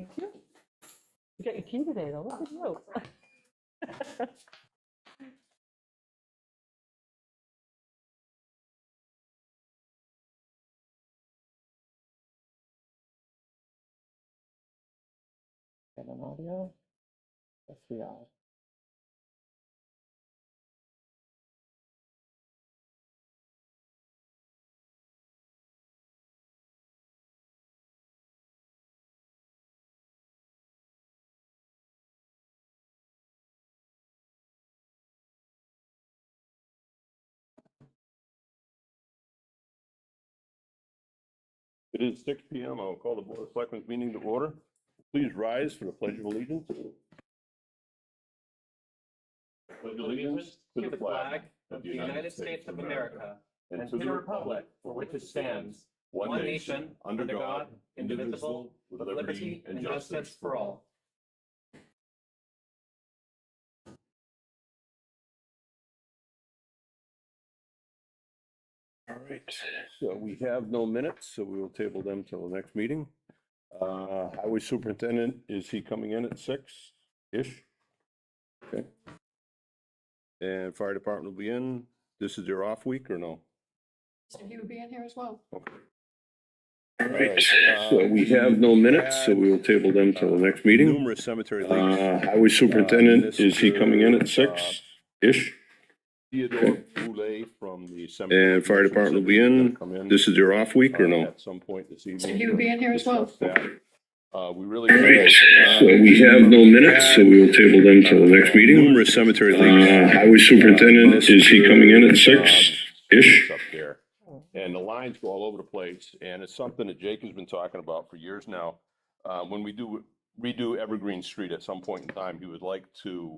Thank you. You got your key today, though. Look at you. Got an audio? Yes, we are. It is 6 p.m. I'll call the Board of Selectmen's meeting to order. Please rise for the Pledge of Allegiance. Pledge allegiance to the flag of the United States of America and to the republic for which it stands, one nation, under God, indivisible, with liberty and justice for all. All right, so we have no minutes, so we will table them till the next meeting. Highway Superintendent, is he coming in at 6-ish? Okay. And Fire Department will be in. This is their off week or no? So he would be in here as well. Okay. All right, so we have no minutes, so we will table them till the next meeting. Numerous cemetery leaks. Highway Superintendent, is he coming in at 6-ish? Theodore Boulay from the cemetery. And Fire Department will be in. This is their off week or no? At some point this evening. So he would be in here as well. We really. Right. So we have no minutes, so we will table them till the next meeting. Numerous cemetery leaks. Highway Superintendent, is he coming in at 6-ish? Up there. And the lines go all over the place, and it's something that Jake has been talking about for years now. When we redo Evergreen Street at some point in time, he would like to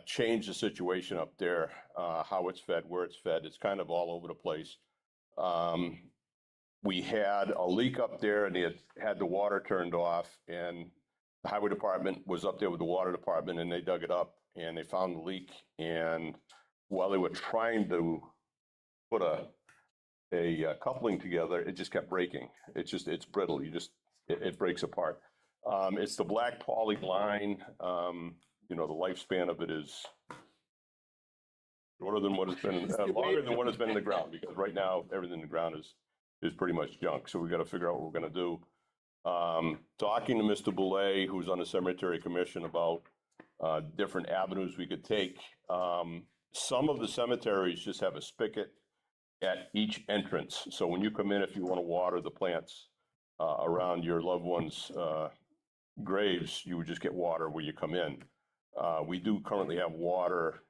change the situation up there, how it's fed, where it's fed. It's kind of all over the place. We had a leak up there, and they had the water turned off, and the highway department was up there with the water department, and they dug it up and they found the leak. And while they were trying to put a coupling together, it just kept breaking. It's brittle. It breaks apart. It's the black poly line. You know, the lifespan of it is shorter than what it's been, longer than what it's been in the ground, because right now everything in the ground is pretty much junk. So we got to figure out what we're going to do. Talking to Mr. Boulay, who's on the cemetery commission, about different avenues we could take. Some of the cemeteries just have a spigot at each entrance. So when you come in, if you want to water the plants around your loved ones' graves, you would just get water where you come in. We do currently have water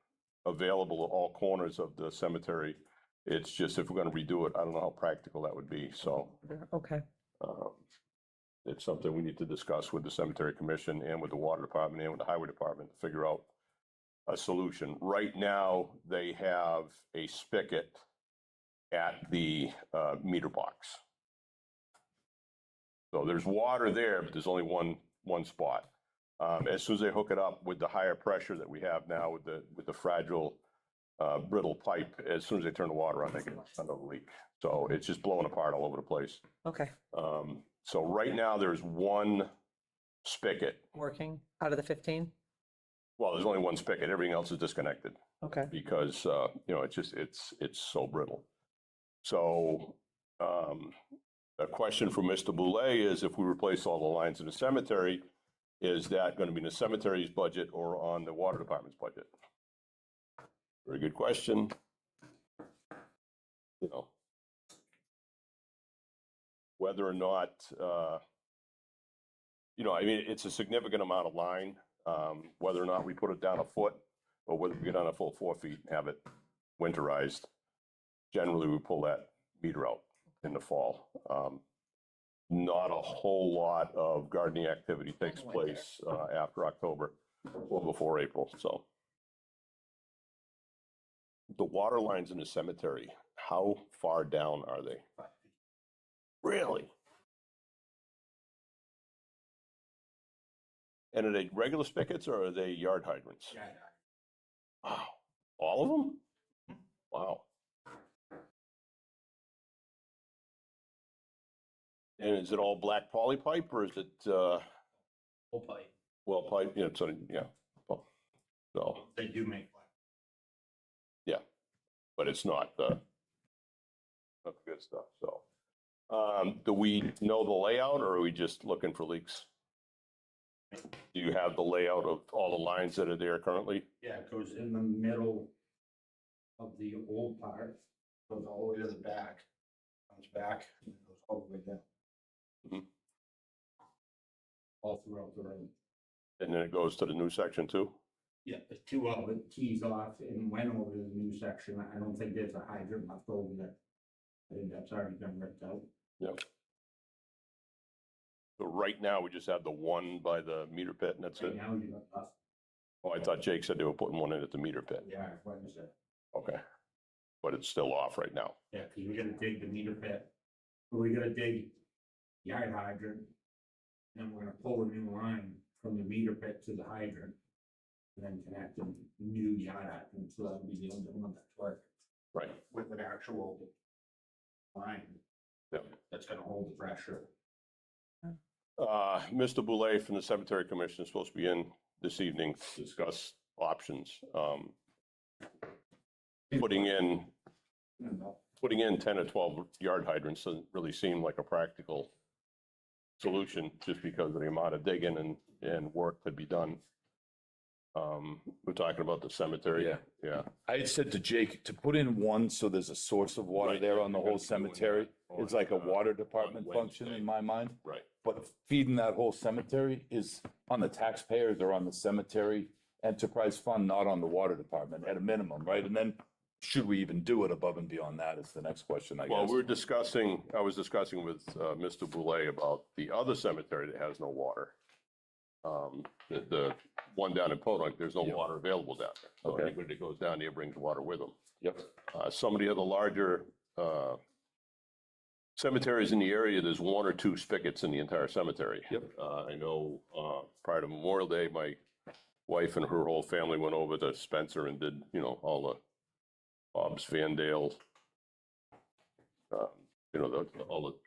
available at all corners of the cemetery. It's just, if we're going to redo it, I don't know how practical that would be. So Okay. it's something we need to discuss with the cemetery commission and with the water department and with the highway department to figure out a solution. Right now, they have a spigot at the meter box. So there's water there, but there's only one spot. As soon as they hook it up with the higher pressure that we have now with the fragile, brittle pipe, as soon as they turn the water on, they can find a leak. So it's just blowing apart all over the place. Okay. So right now there's one spigot. Working out of the 15? Well, there's only one spigot. Everything else is disconnected. Okay. Because you know, it's so brittle. So a question from Mr. Boulay is, if we replace all the lines in the cemetery, is that going to be in the cemetery's budget or on the water department's budget? Very good question. You know, whether or not, you know, I mean, it's a significant amount of line, whether or not we put it down a foot or whether we get on a full 4 feet and have it winterized. Generally, we pull that meter out in the fall. Not a whole lot of gardening activity takes place after October or before April. So the water lines in the cemetery, how far down are they? Really? And are they regular spigots or are they yard hydrants? Wow. All of them? Wow. And is it all black poly pipe or is it Whole pipe. Well, pipe, yeah, so, yeah. So, They do make one. but it's not the good stuff, so. Do we know the layout or are we just looking for leaks? Do you have the layout of all the lines that are there currently? Yeah, it goes in the middle of the old part, goes all the way to the back, comes back, and goes all the way down. Mhm. All throughout the road. And then it goes to the new section too? Yeah, the two of it tees off and went over to the new section. I don't think there's a hydrant left over there. I think that's already been ripped out. Yep. So right now, we just have the one by the meter pit and that's Right it? now, you got us. Oh, I thought Jake said they were putting one in at the meter pit. Yeah, what is it? Okay. But it's still off right now. Yeah, because we gotta dig the meter pit. We gotta dig yard hydrant. And we're gonna pull a new line from the meter pit to the hydrant. And then connect the new yard hydrant, so that'll be the only one that's working Right. with an actual line. Yep. That's gonna hold the pressure. Mr. Boulay from the Cemetery Commission is supposed to be in this evening to discuss options. Putting in 10 or 12 yard hydrants doesn't really seem like a practical solution just because of the amount of digging and work to be done. We're talking about the cemetery. Yeah. Yeah. I had said to Jake to put in one so there's a source of water Right. there on the You're whole gonna be doing cemetery. that It's on, like a water department on function Wednesday. in my mind. Right. But feeding that whole cemetery is on the taxpayers or on the cemetery enterprise fund, not on the water department at a minimum, right? And then should we even do it above and beyond that is the next question, I guess. Well, I was discussing with Mr. Boulay about the other cemetery that has no water. The one down in Podunk, there's no Yeah. water available down there. So Okay. anybody that goes down there brings water with them. Yep. Some of the other larger cemeteries in the area, there's one or two spigots in the entire cemetery. Yep. I know prior to Memorial Day, my wife and her whole family went over to Spencer and did, all the Bob's Vandale, all the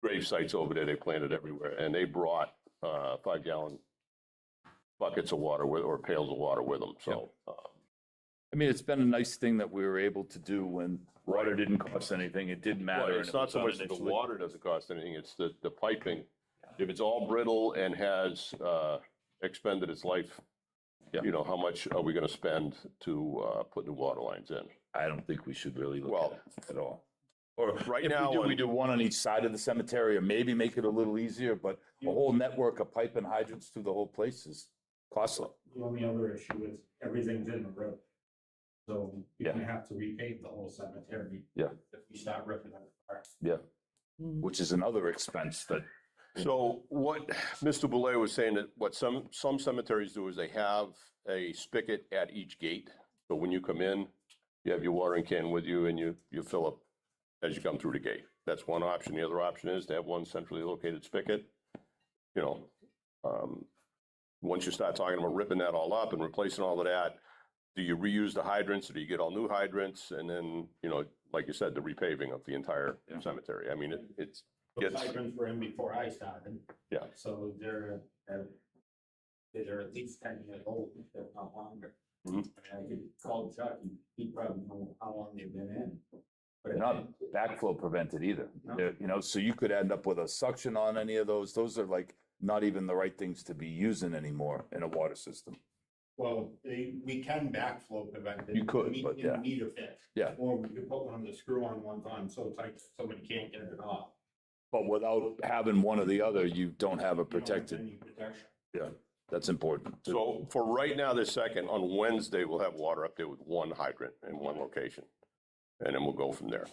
grave sites over there, they planted everywhere, and they brought 5-gallon buckets of water with, or pails of water with them, so. I mean, it's been a nice thing that we were able to do when water didn't cost anything. It didn't Well, matter. it's and it not was so done much that the initially. water doesn't cost anything, it's the piping. If it's all brittle and has expended its life, Yeah. how much are we gonna spend to put new water lines in? I don't think we should really look Well, at it at all. Or right if now we do, we on- do one on each side of the cemetery, or maybe make it a little easier, but a whole network of pipe and hydrants through the whole place is costly. The only other issue is everything's in the road. So you're Yeah. gonna have to repave the whole cemetery. Yeah. If we start ripping it apart. Which is another expense that, So what Mr. Boulay was saying that what some cemeteries do is they have a spigot at each gate. So when you come in, you have your watering can with you and you fill up as you come through the gate. That's one option. The other option is to have one centrally located spigot. Once you start talking about ripping that all up and replacing all of that, do you reuse the hydrants or do you get all new hydrants? And then, like you said, the repaving of the entire Yeah. cemetery. I mean, it's, Those Yes. hydrants were in before I started. Yeah. So they're at least 10 years old, if not longer. Mhm. I could call Chuck, he'd probably know how long they've been in. But they're not backflow prevented either. No. So you could end up with a suction on any of those. Those are like not even the right things to be using anymore in a water system. Well, we can backflow prevent it. You could, in but the yeah. meter pit. Yeah. Or we could put one of the screw on ones on so tight that somebody can't get it off. But without having one or the other, you don't have a You don't have protected, any protection. that's important. so for right now, this second, on Wednesday, we'll have water up there with one hydrant in one location. And then we'll go from there.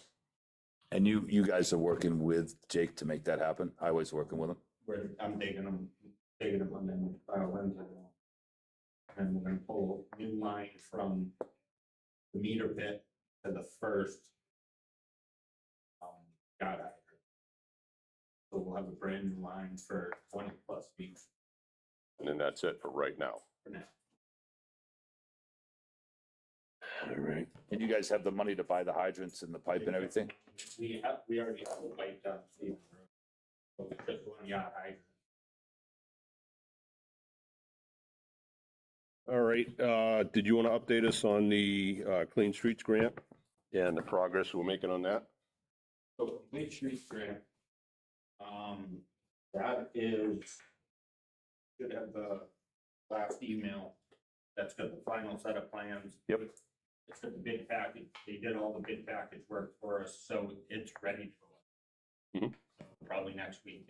And you guys are working with Jake to make that happen? Highway's working with him? Where I'm digging them on them, Wednesday. And we're gonna pull a new line from the meter pit to the first yard hydrant. So we'll have a brand new line for 20+ feet And then that's it for right now. for now. All right. And you guys have the money to buy the hydrants and the pipe and everything? We already have the pipe down. So it's just one yard hydrant. All right, did you want to update us on the Clean Streets Grant and the progress we're making on that? So complete streets grant, that is, should have the last email. That's got the final set of plans. Yep. It's got the bid package. They did all the bid package work for us, so it's ready to go. Mhm. So probably next week.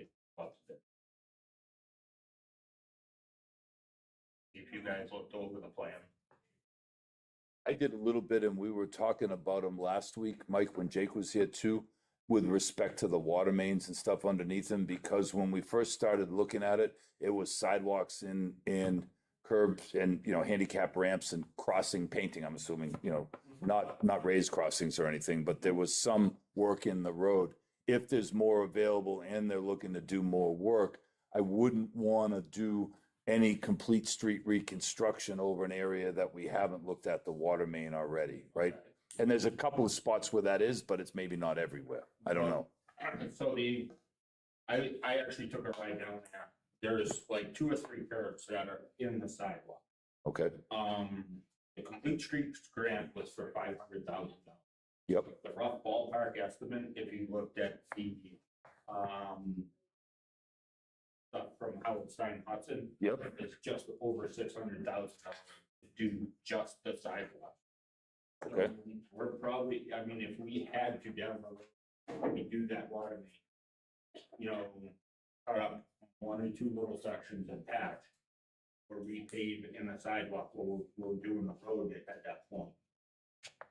If you guys looked over the plan. I did a little bit, and we were talking about them last week, Mike, when Jake was here too, with respect to the water mains and stuff underneath them, because when we first started looking at it, it was sidewalks and curbs and, you know, handicap ramps and crossing painting, I'm assuming, you know, not raised crossings or anything, but there was some work in the road. If there's more available and they're looking to do more work, I wouldn't want to do any complete street reconstruction over an area that we haven't looked at the water main already, right? And there's a couple of spots where that is, but it's maybe not everywhere. I don't know. So I actually took a ride down there. There's like 2 or 3 curbs that are in the sidewalk. Okay. The complete streets grant was for $500,000. Yep. The rough ballpark estimate, if you looked at the, stuff from Howard Stein Hudson. Yep. It's just over $600,000 to do just the sidewalk. Okay. So we're probably, I mean, if we had to down the road, we do that water main, you know, cut up 1 or 2 little sections and patch, or repave in the sidewalk, we'll do in the road at that point.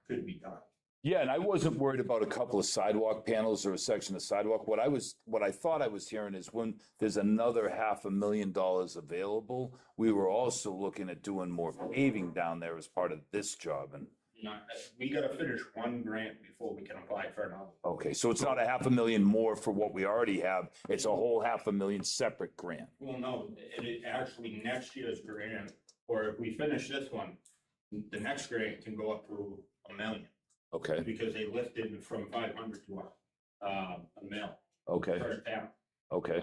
Could be done. Yeah, and I wasn't worried about a couple of sidewalk panels or a section of sidewalk. What I thought I was hearing is when there's another $500,000 available, we were also looking at doing more paving down there as part of this job. And We gotta finish 1 grant before we can apply for another. okay, so it's not $500,000 more for what we already have. It's a whole $500,000 separate grant. Well, no, it actually next year's grant, or if we finish this one, the next grant can go up to $1 million. Okay, Because they lifted from 500 to $1 million okay, per town. okay,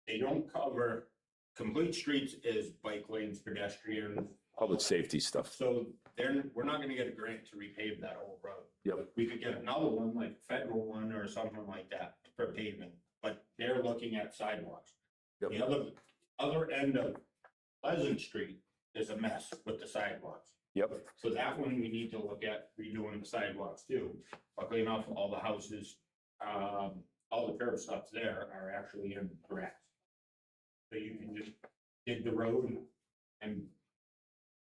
They don't cover, complete streets is bike lanes, pedestrians. public safety stuff. So we're not gonna get a grant to repave that whole road. Yep. We could get another one, like federal one or something like that for pavement, but they're looking at sidewalks. Yep. The other end of Pleasant Street is a mess with the sidewalks. Yep, So that one we need to look at redoing the sidewalks too. Luckily enough, all the houses, all the curb stops there are actually in grass. So you can just dig the road and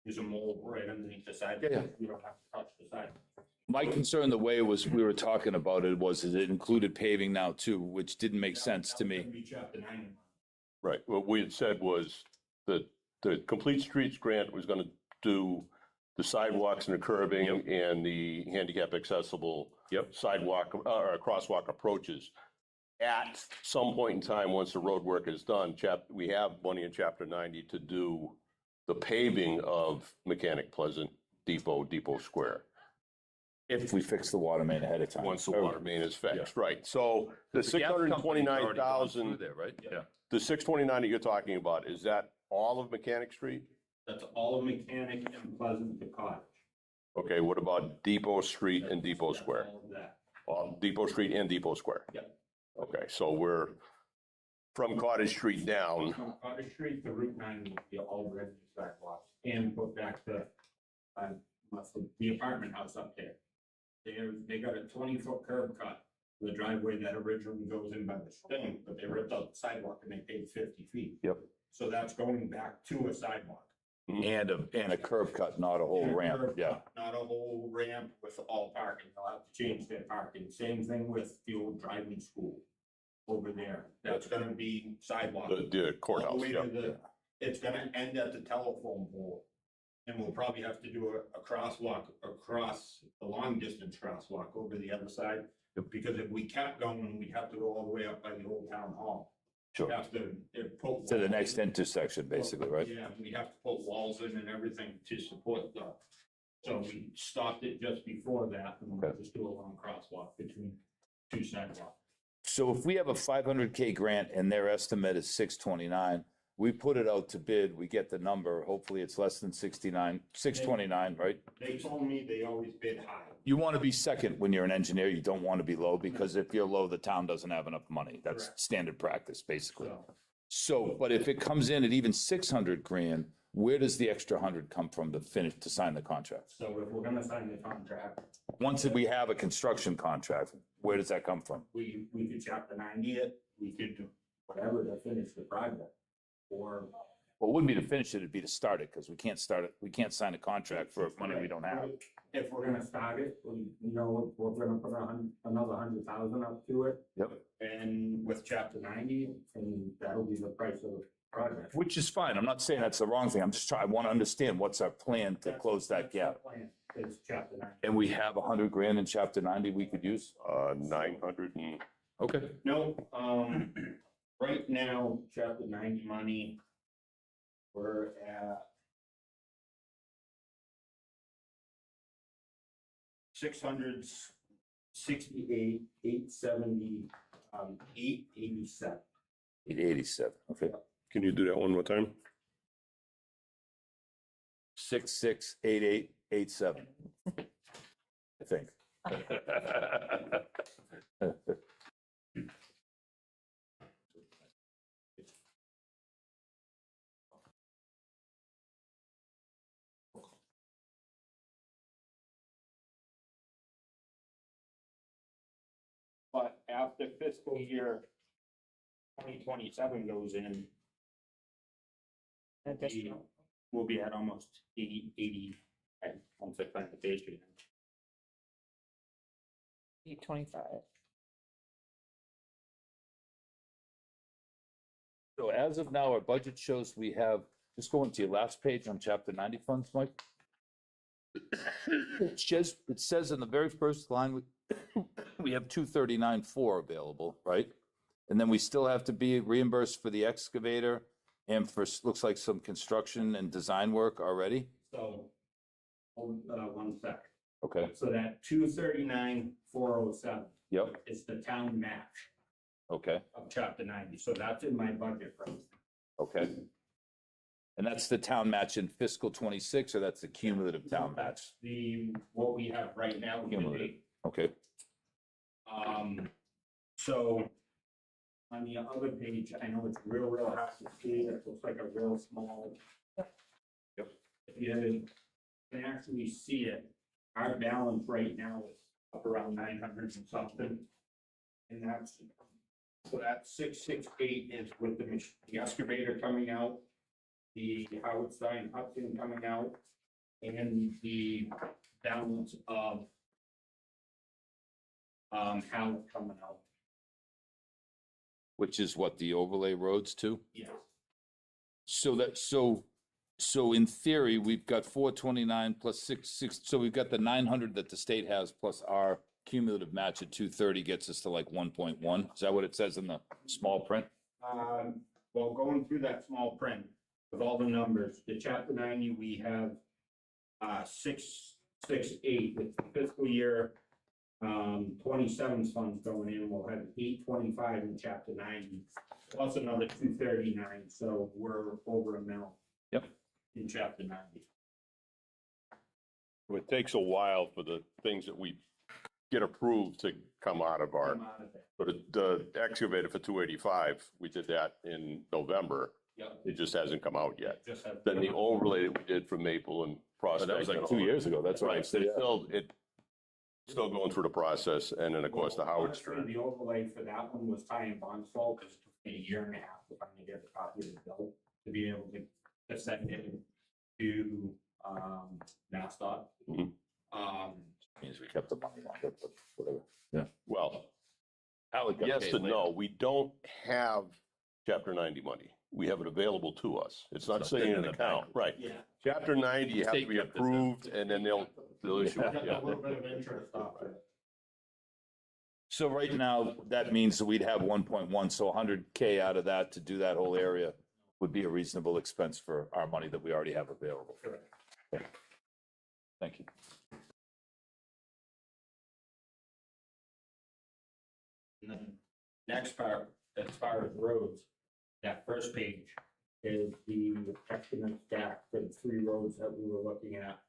use a mold right underneath the sidewalk. Yeah. You don't have to touch the sidewalk. my concern, the way we were talking about it was it included paving now too, which didn't make sense to me. That would be chapter 9. Right, what we had said was that the Complete Streets Grant was gonna do the sidewalks and the curbing and the handicap accessible sidewalk or crosswalk approaches. At some point in time, once the road work is done, we have money in chapter 90 to do the paving of Mechanic Pleasant, Depot Square. If we fix the water main ahead of time. Once the water main is fixed, right? So the The gas company's already gone 629,000, through there, right? Yeah. the 629 that you're talking about, is that all of Mechanic Street? That's all of Mechanic and Pleasant to Cottage. Okay, what about Depot Street and Depot That's Square? all of that. Depot Street and Depot Square? Yep. Okay, so we're from Cottage Street down. From Cottage Street to Route 9 will be all red sidewalks and put back the apartment house up there. They got a 20-foot curb cut, the driveway that originally goes in by the thing, but they ripped out the sidewalk and they paid 50 feet. Yep. So that's going back to a sidewalk. And a curb cut, not a whole And a ramp, curb yeah. cut, not a whole ramp with all parking. They'll have to change their parking. Same thing with the old driving school over there. That's gonna be sidewalk. The All the courthouse, way yeah. to it's gonna end at the telephone pole. And we'll probably have to do a crosswalk across the long distance crosswalk over the other side. Because if we kept going, we'd have to go all the way up by the old town hall. Sure. Have to put To the walls next in. intersection, basically, right? Yeah, we have to put walls in and everything to support the, so we stopped it just before that and we'll Okay. just do a long crosswalk between 2 sidewalks. So if we have a $500K grant and their estimate is 629, we put it out to bid, we get the number, hopefully it's less than 629, right? They told me they always bid high. You want to be second when you're an engineer, you don't want to be low, because if you're low, the town doesn't have enough money. That's Correct. standard practice, basically. So So, but if it comes in at even 600 grand, where does the extra 100 come from to finish, to sign the contract? so if we're gonna sign the contract, Once we have a construction contract, where does that come from? we could chapter 90 it, we could do whatever to finish the project. Or Well, it wouldn't be to finish it, it'd be to start it, because we can't start it, we can't sign a contract for money we don't have. if we're gonna start it, we're gonna put another 100,000 up to it. Yep. And with chapter 90, and that'll be the price of the project. Which is fine, I'm not saying that's the wrong thing, I'm just trying, I want to understand what's our plan to close that gap. Is chapter 90. And we have 100 grand in chapter 90 we could use? 900 and, Okay. No, right now, chapter 90 money, we're at 668, 870, 887. 887, okay. can you do that one more time? 668887. I think. But after fiscal year 2027 goes in, we'll be at almost 80, once I find the page again. 825. So as of now, our budget shows we have, just going to your last page on chapter 90 funds, Mike. It says in the very first line, we have 239,4 available, right? And then we still have to be reimbursed for the excavator and for, looks like some construction and design work already. So, one sec. Okay, So that 239,407 yep, is the town match okay, of chapter 90. So that's in my budget price. okay. And that's the town match in fiscal 26, or that's the cumulative town match? What we have right now. Cumulative. Okay, So on the other page, I know it's real hard to see. It looks like a real small. Yep. If you can actually see it, our balance right now is up around 900 and something. And that's, so that 668 is with the excavator coming out, the Howard Stein Hudson coming out, and the balance of Howard coming out. which is what, the overlay roads too? Yes. So in theory, we've got 429 plus 6, so we've got the 900 that the state has plus our cumulative match at 230 gets us to like 1.1. Is that what it says in the small print? Well, going through that small print with all the numbers, the chapter 90, we have 668 with fiscal year 27's funds going in. We'll have 825 in chapter 90 plus another 239. So we're over a mil. Yep. In chapter 90. It takes a while for the things that we get approved to come out of our, Come out of it. but the excavator for 285, we did that in November. Yep. It just hasn't come out yet. Just have. Then the overlay that we did for Maple and Prospect. That was like and 2 all- years ago, that's Right, right. so it's still going through the process, and then of course the Howard Honestly, Stern. The overlay for that one was Ty and Bond's fault, because it took me a year and a half to finally get the copy of the bill to be able to send it to, MassDOT. Mhm. Means we kept the money on it, but whatever. Yeah. Well, Howard got yes paid and later. no, we don't have chapter 90 money. We have it available to us. It's not It's sitting in in an the account, bank. right? Yeah. Chapter 90, you have to State be kept it, approved, and then they'll issue it, Got yeah. a little bit of interest off it. So right now, that means that we'd have 1.1, so 100K out of that to do that whole area would be a reasonable expense for our money that we already have available. Correct. Thank you. And then next part, as far as roads, that first page, is the estimate stack for the 3 roads that we were looking at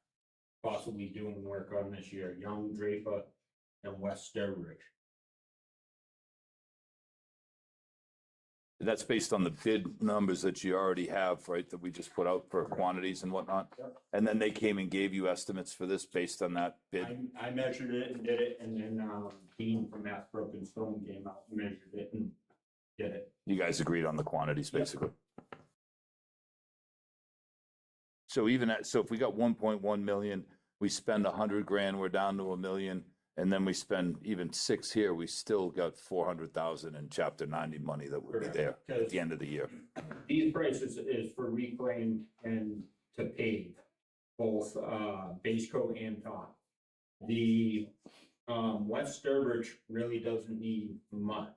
possibly doing work on this year, Young, Draper, and West Sturbridge. That's based on the bid numbers that you already have, right, that we just put out for quantities and whatnot? Yep. And then they came and gave you estimates for this based on that bid? I measured it and did it, and then, Dean from Mass Broken Stone came out, and measured it and did it. You guys agreed on the quantities, Yep. basically? So even at, so if we got 1.1 million, we spend 100 grand, we're down to $1 million, and then we spend even 6 here, we still got 400,000 in chapter 90 money that would be there at the end of the year. These prices is for reclaim and to pave, both, base coat and top. The, West Sturbridge really doesn't need much.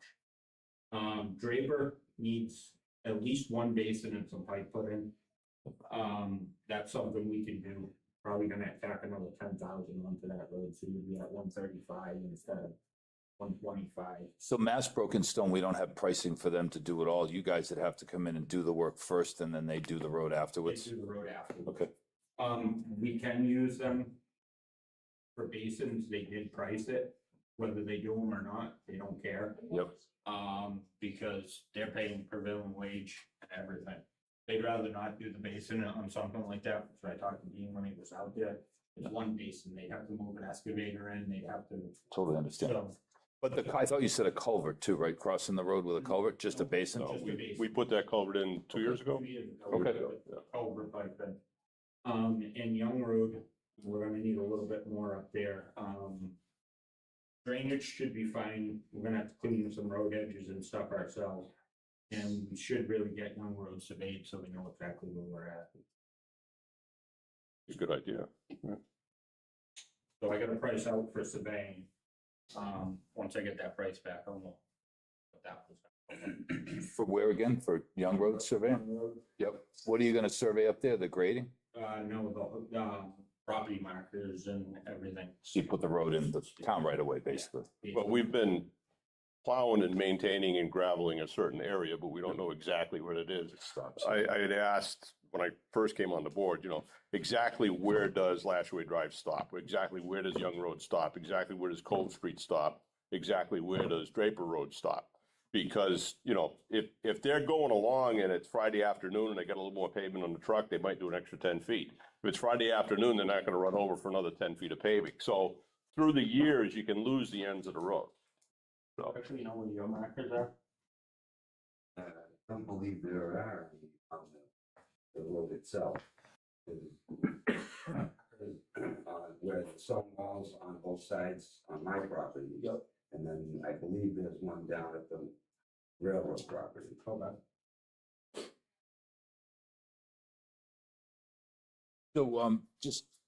Draper needs at least 1 basin and some pipe put in. That's something we can do. Probably gonna tack another 10,000 onto that road, so you'd be at 135 instead of 125. So Mass Broken Stone, we don't have pricing for them to do it all. You guys would have to come in and do the work first, and then they do the road They afterwards? do the road afterwards. Okay. We can use them for basins. They did price it, whether they do them or not, they don't care. Yep. Because they're paying prevailing wage and everything. They'd rather not do the basin on something like that, so I talked to Dean when he was out there. It's 1 basin, they'd have to move an excavator in, they'd have to, Totally understand. so. But I thought you said a culvert too, right? Crossing the road with a culvert, just a basin? No, Just a basin. we put that culvert in 2 years ago. 2 years ago. Okay. Yeah. Culvert pipe in. In Young Road, we're gonna need a little bit more up there. Drainage should be fine. We're gonna have to clean some road edges and stuff ourselves. And we should really get Young Road surveyed so we know exactly where we're at. It's a good idea. So I got a price out for surveying. Once I get that price back, I'll know what that was. For where again? For Young Road survey? Young Road, Yep. What are you gonna survey up there? The grading? no, the, property markers and everything. So you put the road in the town right away, basically? But we've been plowing and maintaining and graveling a certain area, but we don't know exactly where it is. Stops. I had asked when I first came on the board, exactly where does Lashaway Drive stop? Exactly where does Young Road stop? Exactly where does Cove Street stop? Exactly where does Draper Road stop? Because, if they're going along and it's Friday afternoon and they got a little more pavement on the truck, they might do an extra 10 feet. If it's Friday afternoon, they're not gonna run over for another 10 feet of paving. So through the years, you can lose the ends of the road. So, Actually, you know where your markers are? I don't believe there are any on the road itself. Where the stone walls on both sides on my property. Yep. And then I believe there's one down at the railroad property. So,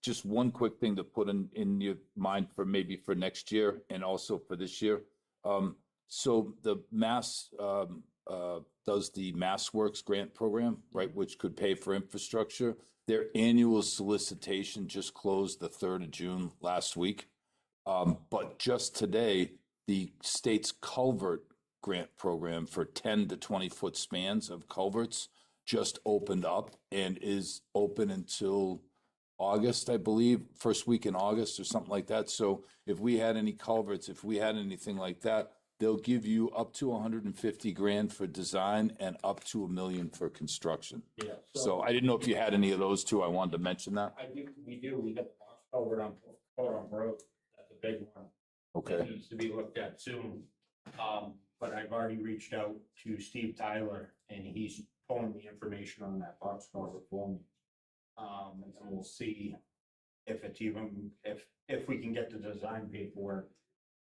just one quick thing to put in your mind for maybe for next year and also for this year. So the Mass, does the Mass Works grant program, right, which could pay for infrastructure. Their annual solicitation just closed the 3rd of June last week. But just today, the state's culvert grant program for 10 to 20-foot spans of culverts just opened up and is open until August, I believe, first week in August or something like that. So if we had any culverts, if we had anything like that, they'll give you up to 150 grand for design and up to $1 million for construction. Yeah. So I didn't know if you had any of those two. I wanted to mention that. We do, we got the box culvert on Road, that's a big one. That Okay. needs to be looked at soon. But I've already reached out to Steve Tyler and he's pulling the information on that box culvert for me. And we'll see if it's even, if we can get the design paperwork.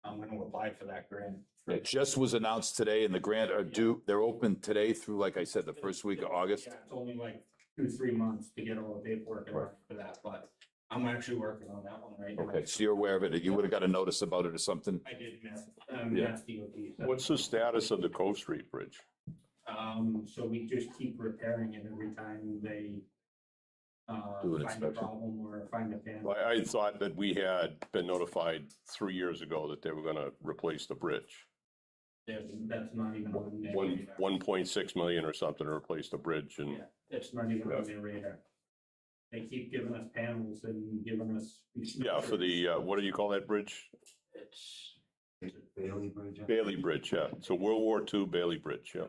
I'm gonna apply for that grant. It just was announced today and the grant are due, they're open today through, like I said, the first week of August. Yeah, it's only like 2-3 months to get all the paperwork and everything for that, but I'm actually working on that one right now. Okay, so you're aware of it. You would have got a notice about it or something. I did miss, Yeah. Mass DOT. So. what's the status of the Cove Street Bridge? So we just keep repairing it every time they Do an find a inspection. problem or find a fan. I thought that we had been notified 3 years ago that they were gonna replace the bridge. That's not even on their One, radar. 1.6 million or something to replace the bridge and, Yeah, it's not even on their radar. They keep giving us panels and giving us. yeah, for the, what do you call that bridge? It's, Is it Bailey Bridge? Bailey Bridge, yeah. So World War II Bailey Bridge, yeah.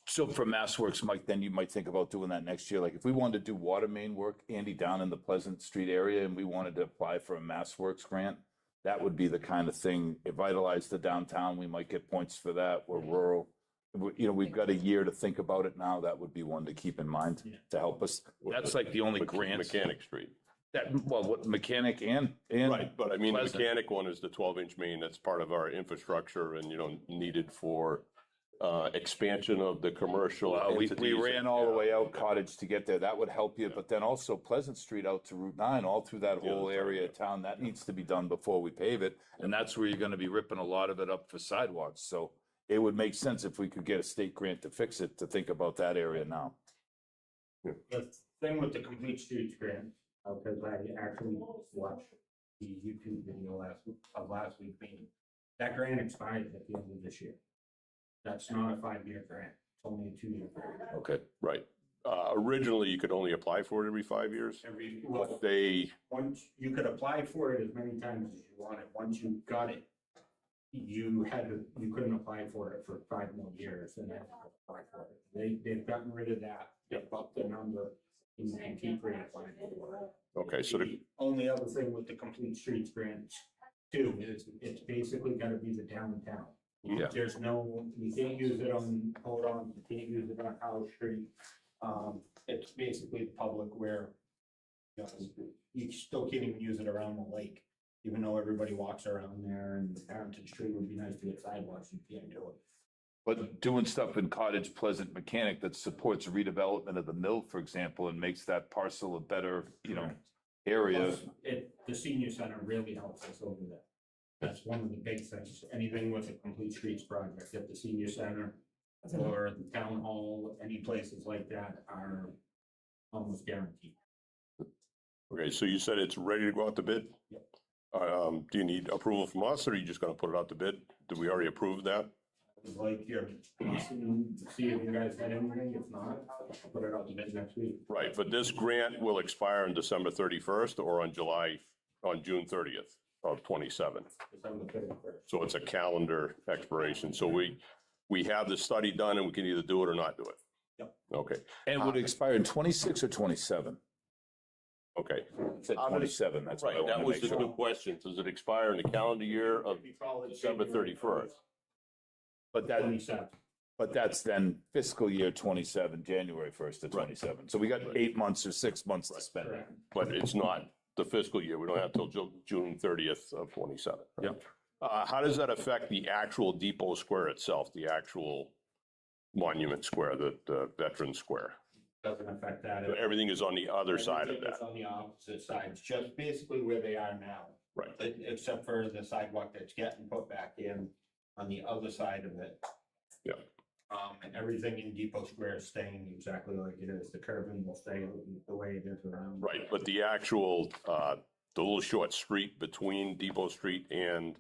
So for Mass Works, Mike, then you might think about doing that next year. Like if we wanted to do water main work, Andy, down in the Pleasant Street area, and we wanted to apply for a Mass Works grant, that would be the kind of thing, revitalize the downtown, we might get points for that. We're rural. You know, we've got a year to think about it now. That would be one to keep in mind to help us. That's like the only grant. Mechanic Street. That, well, what mechanic and. Right, but I mean, the Pleasant. mechanic one is the 12-inch main. That's part of our infrastructure and, you know, needed for expansion of the commercial Well, we entities. ran all the Yeah. way out Cottage to get there. That would help you, but then also Pleasant Street out to Route 9, all through that The other whole side, area yeah. of town. That needs to be done before we pave it. And that's where you're gonna be ripping a lot of it up for sidewalks. So it would make sense if we could get a state grant to fix it, to think about that area now. the thing with the Complete Streets grant, because I actually watched the YouTube video last week meeting. That grant expires at the end of this year. That's not a 5-year grant, it's only a 2-year grant. Okay. Right. Originally, you could only apply for it every 5 years. Well, They, once, you could apply for it as many times as you wanted, once you got it, you couldn't apply for it for 5 more years and then apply for it. They've gotten rid of that, they've upped the number, and you can keep reapplying for it. okay, so the, The only other thing with the Complete Streets grants too, is it's basically gotta be the downtown. Yeah. There's no, you can't use it on, hold on, you can't use it on House Street. It's basically public where, you know, you still can't even use it around the lake. Even though everybody walks around there and Arrington Street would be nice to get sidewalks, you can't do it. But doing stuff in Cottage Pleasant Mechanic that supports redevelopment of the mill, for example, and makes that parcel a better, you know, area. Plus, the senior center really helps us over there. That's one of the big things, anything with a Complete Streets project at the senior center or the town hall, any places like that are almost guaranteed. okay, so you said it's ready to go out to bid? Yep. Do you need approval from us or are you just gonna put it out to bid? Did we already approve that? Like you're, see if you guys had anything, if not, I'll put it out to bid next week. Right, but this grant will expire on December 31st or on June 30th of 27. December 31st. So it's a calendar expiration. So we have the study done and we can either do it or not do it. Yep. Okay, And would it expire in 26 or 27? okay. Said I'm gonna- 27, that's what I Right, that want to was make the sure. good question. Does it expire in the calendar year of We call it December January 31st? But that, 27. but that's then fiscal year 27, January 1st to 27. So we got 8 months or 6 months to spend it. Correct. But it's not the fiscal year. We don't have till June 30th of 27. Yeah. How does that affect the actual Depot Square itself, the actual Monument Square, the Veterans Square? Doesn't affect that. So everything is on the other side of Everything is that. on the opposite sides, just basically where they are now. Right. Except for the sidewalk that's getting put back in on the other side of it. Yeah. And everything in Depot Square is staying exactly like it is. The curving will stay the way it is around. Right, but the actual, the little short street between Depot Street and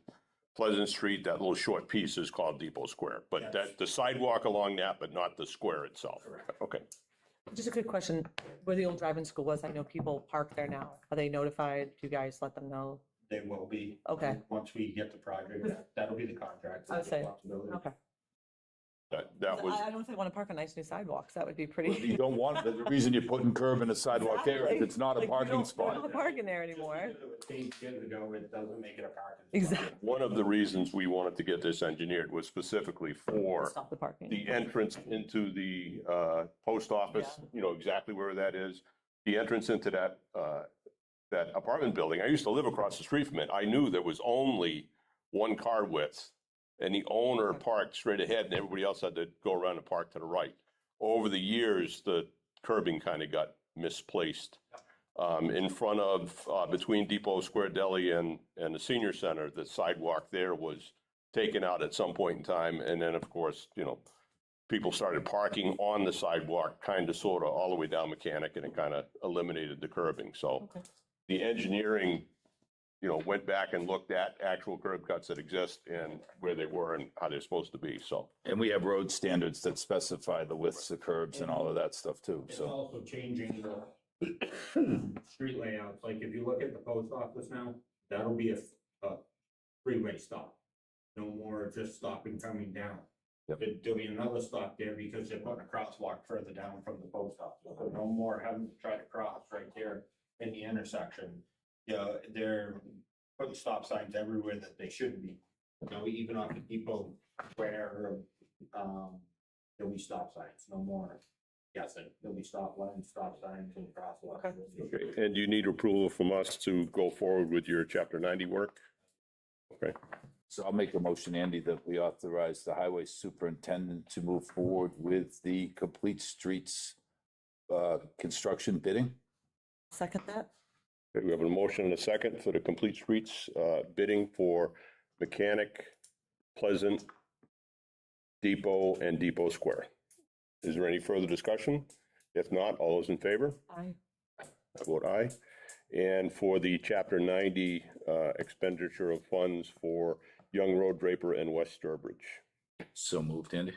Pleasant Street, that little short piece is called Depot Square. But Yes. that, the sidewalk along that, but not the square itself. Correct. Okay. Just a quick question, where the old driving school was, I know people park there now. Are they notified? Do you guys let them know? They will be. Okay. Once we get the project, that'll be the contract. I would say, responsibility. Okay. That was, I don't know if they want to park on nice new sidewalks. That would be You pretty. don't want, the reason you're putting curb in a sidewalk there is it's not a Like, we parking don't- we spot. don't park in there anymore. Just because it was changed years ago, it doesn't make it a parking spot. Exactly. one of the reasons we wanted to get this engineered was specifically for Stop the parking. the entrance into the post office, you know, exactly where that is. The entrance into that, that apartment building, I used to live across the street from it. I knew there was only one car width. And the owner parked straight ahead and everybody else had to go around and park to the right. Over the years, the curbing kind of got misplaced. In front of, between Depot Square Deli and the senior center, the sidewalk there was taken out at some point in time. And then, of course, you know, people started parking on the sidewalk, kind of, sort of, all the way down Mechanic, and it kind of eliminated the curbing. So Okay. the engineering you know, went back and looked at actual curb cuts that exist and where they were and how they're supposed to be, so. And we have road standards that specify the widths of curbs and all of that stuff too, It's so. also changing the street layouts, like if you look at the post office now, that'll be a three-way stop. No more just stopping coming down. Yep. There'll be another stop there because they're putting a crosswalk further down from the post office, so no more having to try to cross right there in the intersection. Yeah, they're putting stop signs everywhere that they shouldn't be. You know, even off the depot where, there'll be stop signs, no more guessing. There'll be stop lines, stop signs and crosswalks. Okay. Okay, and do you need approval from us to go forward with your chapter 90 work? Okay, So I'll make a motion, Andy, that we authorize the highway superintendent to move forward with the complete streets construction bidding. Second that? okay, we have a motion and a second for the complete streets bidding for Mechanic, Pleasant, Depot, and Depot Square. Is there any further discussion? If not, all those in favor? Aye. I vote aye. And for the chapter 90 expenditure of funds for Young Road Draper and West Sturbridge. So moved, Andy.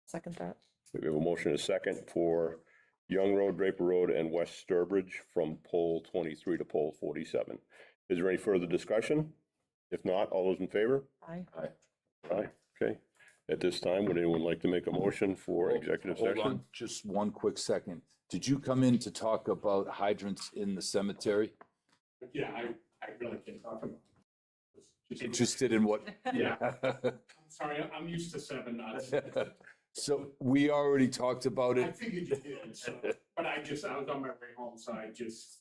Second that? We have a motion and a second for Young Road, Draper Road, and West Sturbridge from pole 23 to pole 47. Is there any further discussion? If not, all those in favor? Aye. Aye. Okay. At this time, would anyone like to make a motion for executive Hold session? on, just one quick second. Did you come in to talk about hydrants in the cemetery? Yeah, I really can't talk about it. Interested in what? Yeah. I'm sorry, I'm used to 7 knots. So we already talked about I it. figured you did, so, but I was on my way home, so I just.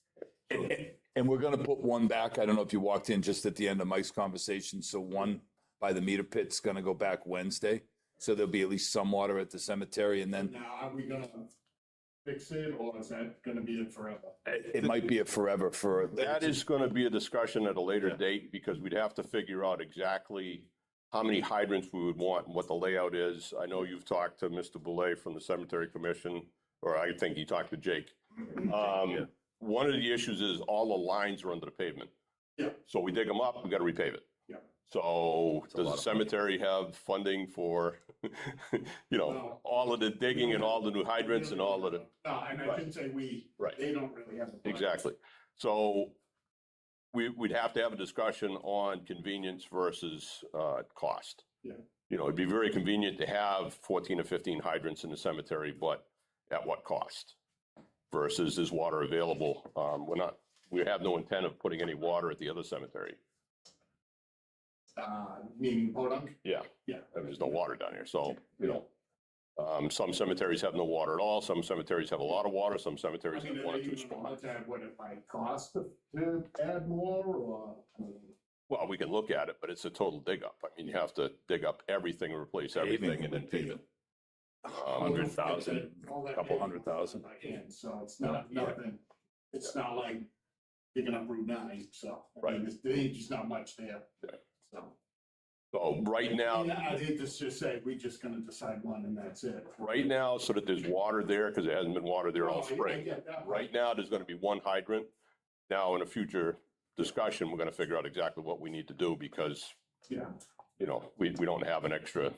And we're gonna put one back. I don't know if you walked in just at the end of Mike's conversation. So one by the meter pit's gonna go back Wednesday. So there'll be at least some water at the cemetery and then Now, are we gonna fix it, or is that gonna be it forever? it might be a forever for. That is going to be a discussion at a later date because we'd have to figure out exactly how many hydrants we would want and what the layout is. I know you've talked to Mr. Boulay from the Cemetery Commission, or I think you talked to Jake. One of the issues is all the lines are under the pavement. Yeah. So we dig them up, we got to repave it. Yeah. So a does lot the of cemetery have funding for, you know, No. all of the digging and all the new hydrants and all of the, No, and I didn't say we. Right. They don't really have. the budget. exactly. So we'd have to have a discussion on convenience versus cost. Yeah. You know, it'd be very convenient to have 14 or 15 hydrants in the cemetery, but at what cost? Versus is water available? We have no intent of putting any water at the other cemetery. Meaning podunk? Yeah. Yeah. There's no water down here, so, you know. Some cemeteries have no water at all. Some cemeteries have a lot of water. Some I cemeteries have mean, one are or they two even gonna spots. look at what it might cost to add more, or? Well, we can look at it, but it's a total dig up. I mean, you have to dig up everything, replace everything and then pave it. 100,000, All that couple pavement 100,000. by hand, so it's not, nothing, it's not like picking up Route 9, so. I mean, there's just not much there. Yeah. So. So right now, I hate to just say, we're just gonna decide one and that's it. right now, so that there's water there, because there hasn't been water there all Oh, I spring. get that. Right now, there's gonna be one hydrant. Now, in a future discussion, we're gonna figure out exactly what we need to do because, Yeah, you know, we don't have an extra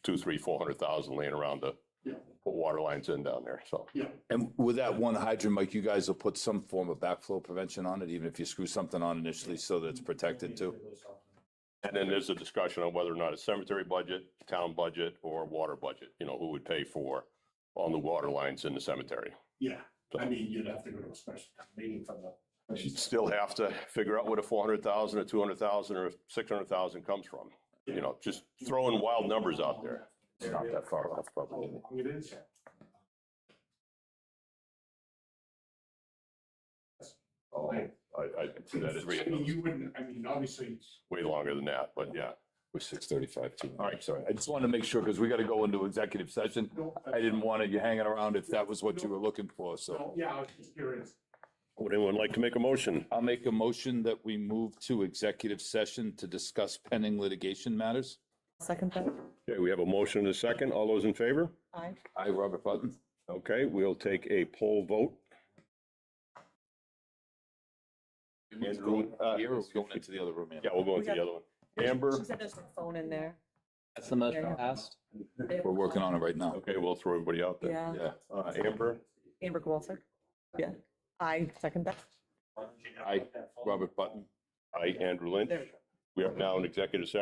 2, 3, 400,000 laying around to yeah, put water lines in down there, so. yeah. And with that one hydrant, Mike, you guys will put some form of backflow prevention on it, even if you screw something on initially so that it's protected too. And then there's a discussion on whether or not it's cemetery budget, town budget, or water budget, you know, who would pay for all the water lines in the cemetery. Yeah, I mean, you'd have to go to a special meeting for the. You'd still have to figure out what a 400,000 or 200,000 or 600,000 comes from. You know, just throwing wild numbers out there. It's not that far off, probably. It is. Oh, I'd say that is I mean, you wouldn't, I mean, obviously. way longer than that, but yeah. We're 6:35 too. All right. Sorry. I just wanted to make sure because we got to go into executive session. I didn't want you hanging around if that was what you were looking for, so. So, yeah, I was just curious. Would anyone like to make a motion? I'll make a motion that we move to executive session to discuss pending litigation matters. Second that? Okay, we have a motion and a second. All those in favor? Aye. I, Robert Button. Okay, we'll take a poll vote. Andrew, Here or going into the other room? yeah, we'll go into the other one. Amber, She said there's a phone in there. That's the motion Yeah. passed. We're working on it right now. okay, we'll throw everybody out there. Yeah, Yeah. Amber, Amber Kowalczyk. Yeah, I second that. I, Robert Button. I, Andrew Lynch. There we go. We are now in executive session.